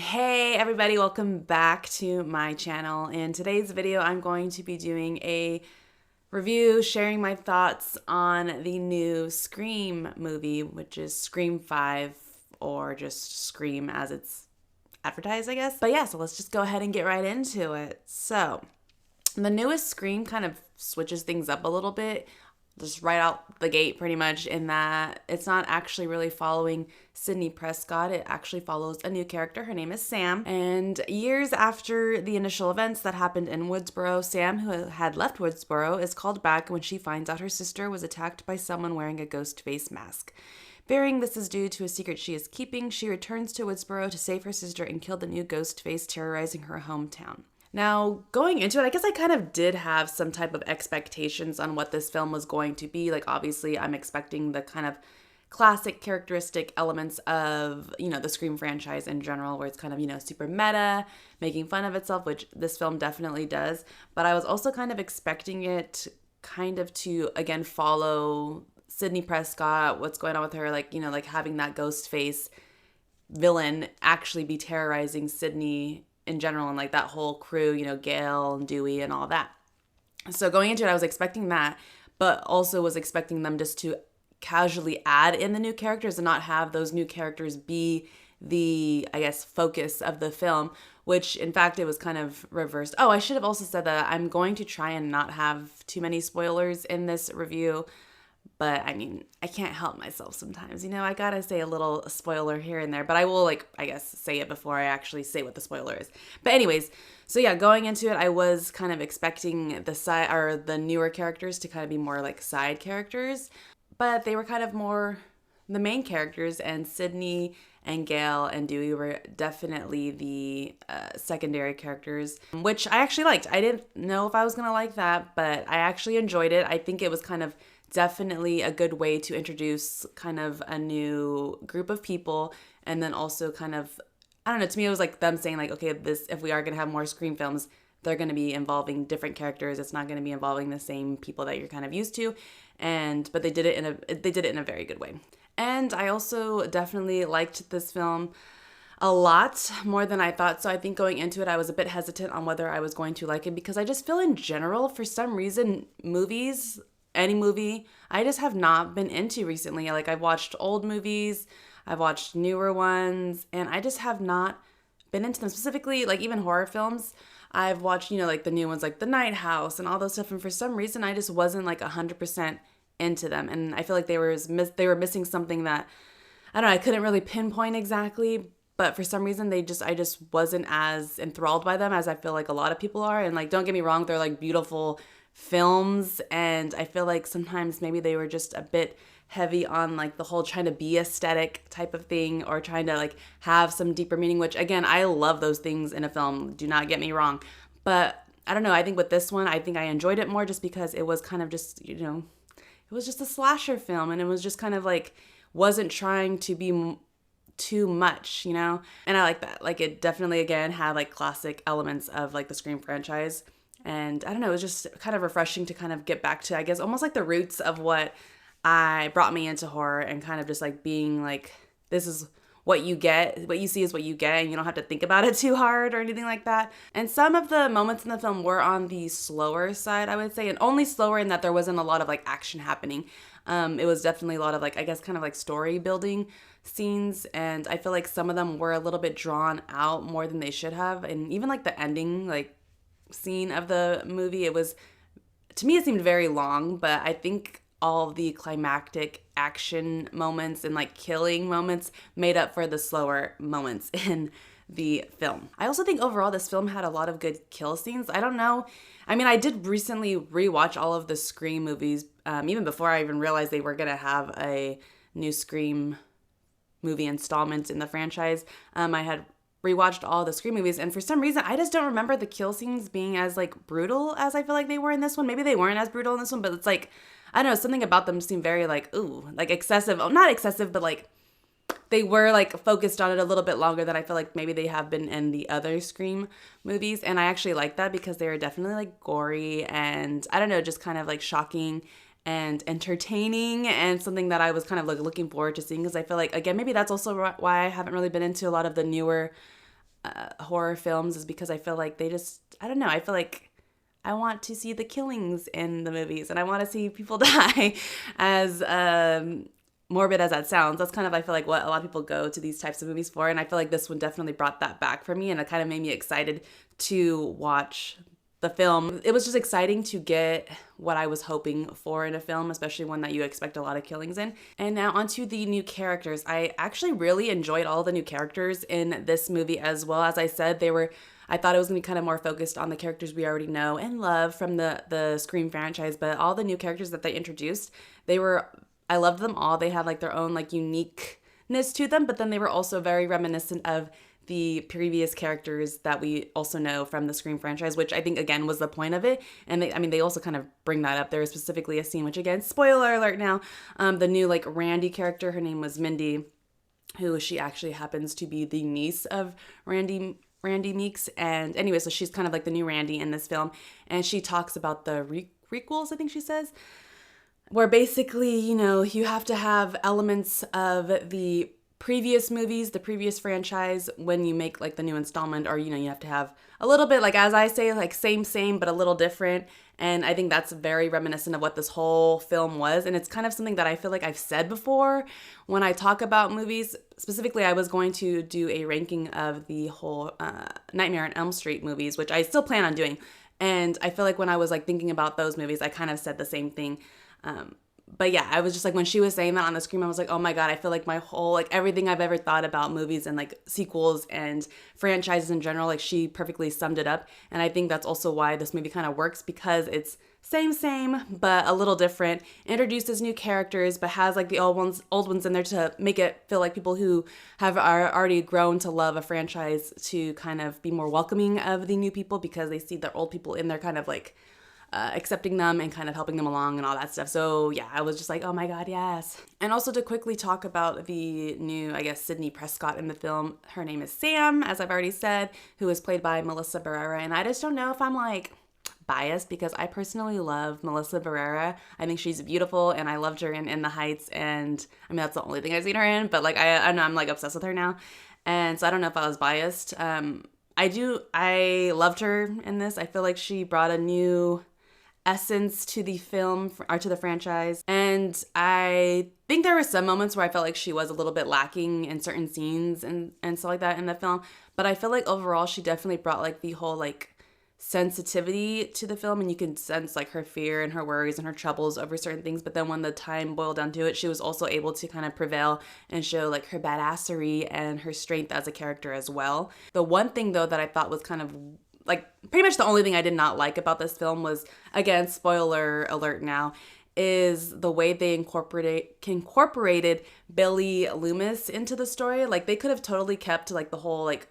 Hey everybody, welcome back to my channel. In today's video, I'm going to be doing a review, sharing my thoughts on the new Scream movie, which is Scream 5, or just Scream as it's advertised, I guess. But yeah, so let's just go ahead and get right into it. So, the newest Scream kind of switches things up a little bit, just right out the gate pretty much, in that it's not actually really following Sidney Prescott. It actually follows a new character. Her name is Sam. And years after the initial events that happened in Woodsboro, Sam, who had left Woodsboro, is called back when she finds out her sister was attacked by someone wearing a ghost face mask. Fearing this is due to a secret she is keeping, she returns to Woodsboro to save her sister and kill the new ghost face terrorizing her hometown. Now, going into it, I guess I kind of did have some type of expectations on what this film was going to be. Like, obviously, I'm expecting the kind of classic characteristic elements of, the Scream franchise in general, where it's kind of, super meta, making fun of itself, which this film definitely does. But I was also kind of expecting it kind of to, again, follow Sidney Prescott, what's going on with her, like having that ghost face villain actually be terrorizing Sidney in general, and like that whole crew, Gail and Dewey and all that. So going into it, I was expecting that, but also was expecting them just to casually add in the new characters and not have those new characters be the, I guess, focus of the film, which in fact it was kind of reversed. Oh, I should have also said that I'm going to try and not have too many spoilers in this review. But I mean, I can't help myself sometimes. I gotta say a little spoiler here and there. But I will, I guess, say it before I actually say what the spoiler is. But anyways, so yeah, going into it, I was kind of expecting the newer characters to kind of be more like side characters. But they were kind of more the main characters, and Sydney and Gail and Dewey were definitely the secondary characters, which I actually liked. I didn't know if I was gonna like that, but I actually enjoyed it. I think it was kind of definitely a good way to introduce kind of a new group of people, and then also kind of, I don't know, to me it was like them saying like, okay, if we are going to have more Scream films, they're going to be involving different characters. It's not going to be involving the same people that you're kind of used to, but they did it in a very good way. And I also definitely liked this film a lot more than I thought. So I think going into it, I was a bit hesitant on whether I was going to like it, because I just feel in general, for some reason, any movie, I just have not been into recently. Like, I've watched old movies, I've watched newer ones, and I just have not been into them. Specifically, like even horror films, I've watched, like the new ones, like The Night House and all those stuff. And for some reason, I just wasn't like 100% into them. And I feel like they were missing something that, I don't know, I couldn't really pinpoint exactly. But for some reason, I just wasn't as enthralled by them as I feel like a lot of people are. And like, don't get me wrong, they're like beautiful films, and I feel like sometimes maybe they were just a bit heavy on like the whole trying to be aesthetic type of thing, or trying to like have some deeper meaning, which again, I love those things in a film, do not get me wrong. But I don't know, I think with this one, I think I enjoyed it more just because it was kind of just, it was just a slasher film, and it was just kind of like, wasn't trying to be too much, and I like that. Like, it definitely, again, had like classic elements of like the Scream franchise. And I don't know, it was just kind of refreshing to kind of get back to, I guess, almost like the roots of what brought me into horror, and kind of just like being like, this is what you get, what you see is what you get, and you don't have to think about it too hard or anything like that. And some of the moments in the film were on the slower side, I would say, and only slower in that there wasn't a lot of like action happening. It was definitely a lot of like, I guess, kind of like story building scenes, and I feel like some of them were a little bit drawn out more than they should have. And even like the ending, like, scene of the movie, to me it seemed very long, but I think all of the climactic action moments and like killing moments made up for the slower moments in the film. I also think overall this film had a lot of good kill scenes. I don't know, I mean, I did recently rewatch all of the Scream movies, even before I even realized they were gonna have a new Scream movie installment in the franchise. I had rewatched all the Scream movies, and for some reason I just don't remember the kill scenes being as like brutal as I feel like they were in this one. Maybe they weren't as brutal in this one, but it's like, I don't know, something about them seemed very like, ooh, like excessive. Oh, not excessive, but like they were like focused on it a little bit longer than I feel like maybe they have been in the other Scream movies. And I actually like that, because they were definitely like gory and, I don't know, just kind of like shocking and entertaining, and something that I was kind of like looking forward to seeing, because I feel like, again, maybe that's also why I haven't really been into a lot of the newer horror films is because I feel like they just, I don't know, I feel like I want to see the killings in the movies and I want to see people die. As morbid as that sounds, that's kind of, I feel like, what a lot of people go to these types of movies for. And I feel like this one definitely brought that back for me, and it kind of made me excited to watch the film. It was just exciting to get what I was hoping for in a film, especially one that you expect a lot of killings in. And now onto the new characters. I actually really enjoyed all the new characters in this movie as well. As I said, I thought it was going to be kind of more focused on the characters we already know and love from the Scream franchise, but all the new characters that they introduced, I loved them all. They had like their own like uniqueness to them, but then they were also very reminiscent of the previous characters that we also know from the Scream franchise, which I think again was the point of it. And they also kind of bring that up. There was specifically a scene, which again, spoiler alert now, the new like Randy character, her name was Mindy, who she actually happens to be the niece of Randy Meeks. And anyway, so she's kind of like the new Randy in this film. And she talks about the requels, I think she says, where basically, you have to have elements of the previous movies, the previous franchise, when you make like the new installment, or, you have to have a little bit, like, as I say, like same, but a little different. And I think that's very reminiscent of what this whole film was. And it's kind of something that I feel like I've said before when I talk about movies. Specifically, I was going to do a ranking of the whole Nightmare on Elm Street movies, which I still plan on doing. And I feel like when I was like thinking about those movies, I kind of said the same thing. But yeah, I was just like, when she was saying that on the screen, I was like, oh my God, I feel like my whole, like everything I've ever thought about movies and like sequels and franchises in general, like she perfectly summed it up. And I think that's also why this movie kind of works, because it's same, but a little different. Introduces new characters, but has like the old ones in there to make it feel like people who are already grown to love a franchise to kind of be more welcoming of the new people, because they see the old people in there kind of like accepting them and kind of helping them along and all that stuff. So yeah, I was just like, oh my God, yes. And also to quickly talk about the new, I guess, Sidney Prescott in the film. Her name is Sam, as I've already said, who is played by Melissa Barrera. And I just don't know if I'm like biased, because I personally love Melissa Barrera. I think she's beautiful, and I loved her in The Heights. And I mean, that's the only thing I've seen her in, but like I know I'm like obsessed with her now. And so I don't know if I was biased. I loved her in this. I feel like she brought a new essence to the film, or to the franchise. And I think there were some moments where I felt like she was a little bit lacking in certain scenes and stuff like that in the film. But I feel like overall she definitely brought like the whole like sensitivity to the film, and you can sense like her fear and her worries and her troubles over certain things. But then when the time boiled down to it, she was also able to kind of prevail and show like her badassery and her strength as a character as well. The one thing though that I thought was kind of like pretty much the only thing I did not like about this film was, again, spoiler alert now, is the way they incorporated Billy Loomis into the story. Like they could have totally kept like the whole like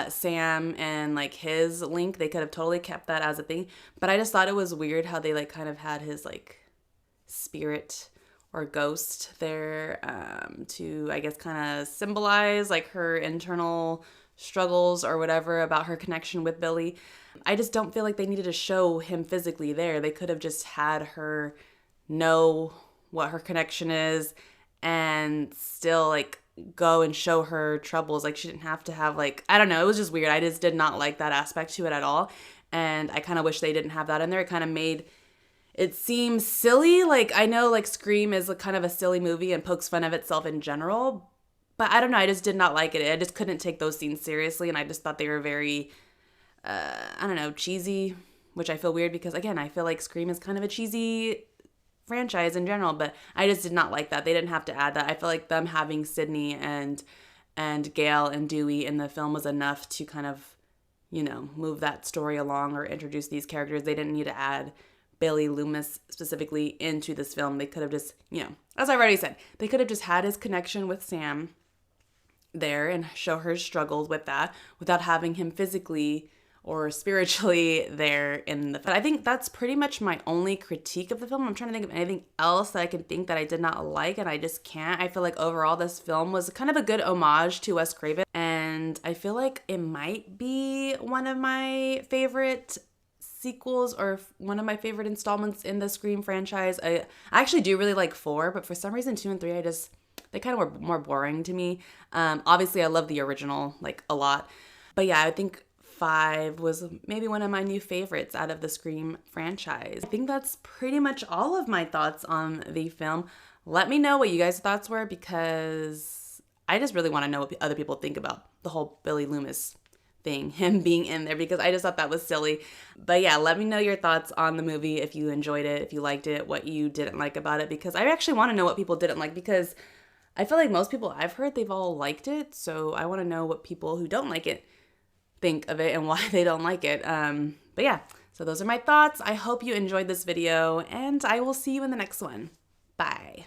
Sam and like his link. They could have totally kept that as a thing. But I just thought it was weird how they like kind of had his like spirit or ghost there to, I guess, kind of symbolize like her internal struggles or whatever about her connection with Billy. I just don't feel like they needed to show him physically there. They could have just had her know what her connection is and still like go and show her troubles. Like she didn't have to have like, I don't know, it was just weird. I just did not like that aspect to it at all. And I kind of wish they didn't have that in there. It kind of made it seem silly. Like I know like Scream is kind of a silly movie and pokes fun of itself in general, but I don't know, I just did not like it. I just couldn't take those scenes seriously, and I just thought they were very, cheesy, which I feel weird because, again, I feel like Scream is kind of a cheesy franchise in general, but I just did not like that. They didn't have to add that. I feel like them having Sydney and Gail and Dewey in the film was enough to kind of, move that story along or introduce these characters. They didn't need to add Billy Loomis specifically into this film. They could have just, as I've already said, they could have just had his connection with Sam there and show her struggles with that without having him physically or spiritually there in the film. I think that's pretty much my only critique of the film. I'm trying to think of anything else that I can think that I did not like, and I just can't. I feel like overall this film was kind of a good homage to Wes Craven, and I feel like it might be one of my favorite sequels or one of my favorite installments in the Scream franchise. I actually do really like 4, but for some reason 2 and 3 I just they kind of were more boring to me. Obviously, I love the original like a lot. But yeah, I think 5 was maybe one of my new favorites out of the Scream franchise. I think that's pretty much all of my thoughts on the film. Let me know what you guys' thoughts were, because I just really want to know what other people think about the whole Billy Loomis thing, him being in there, because I just thought that was silly. But yeah, let me know your thoughts on the movie, if you enjoyed it, if you liked it, what you didn't like about it, because I actually want to know what people didn't like, because I feel like most people I've heard, they've all liked it. So I want to know what people who don't like it think of it and why they don't like it. But yeah, so those are my thoughts. I hope you enjoyed this video, and I will see you in the next one. Bye.